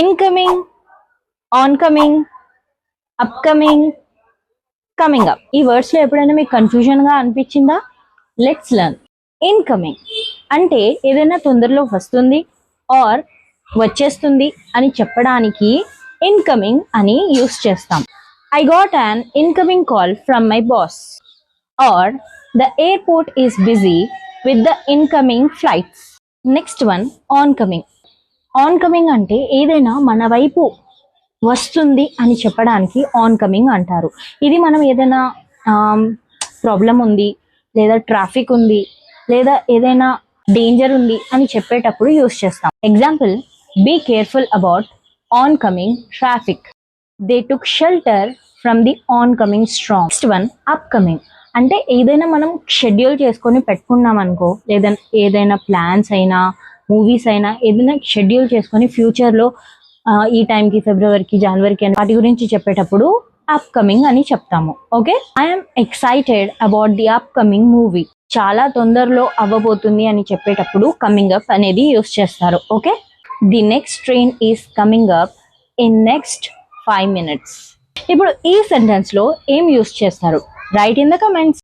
Incoming, oncoming, upcoming, coming up. ఈ words లో ఎప్పుడైనా మీకు కన్ఫ్యూజన్ గా అనిపించిందా? Let's learn. ఇన్కమింగ్ అంటే ఏదైనా తొందరలో వస్తుంది ఆర్ వచ్చేస్తుంది అని చెప్పడానికి ఇన్కమింగ్ అని యూస్ చేస్తాం. I got an incoming call from my boss, or the airport is busy with the incoming flights. Next one, oncoming. Oncoming అంటే ఏదైనా మన వైపు వస్తుంది అని చెప్పడానికి ఆన్కమింగ్ అంటారు. ఇది మనం ఏదైనా ప్రాబ్లం ఉంది, లేదా ట్రాఫిక్ ఉంది, లేదా ఏదైనా డేంజర్ ఉంది అని చెప్పేటప్పుడు యూస్ చేస్తాం. Example, be careful about oncoming traffic. They took shelter from the oncoming strong. Next one, upcoming అంటే ఏదైనా మనం షెడ్యూల్ చేసుకొని పెట్టుకున్నాం అనుకో, లేదా ఏదైనా ప్లాన్స్ అయినా, మూవీస్ అయినా ఏదైనా షెడ్యూల్ చేసుకొని ఫ్యూచర్లో ఈ టైంకి, ఫిబ్రవరికి, జనవరికి అని వాటి గురించి చెప్పేటప్పుడు అప్కమింగ్ అని చెప్తాము. Okay, I'm excited about the upcoming movie. చాలా తొందరలో అవ్వబోతుంది అని చెప్పేటప్పుడు కమింగ్ అప్ అనేది యూస్ చేస్తారు. Okay, the next train is coming up in next 5 minutes. ఇప్పుడు ఈ సెంటెన్స్ లో ఏం యూస్ చేస్తారు? Right in the comments.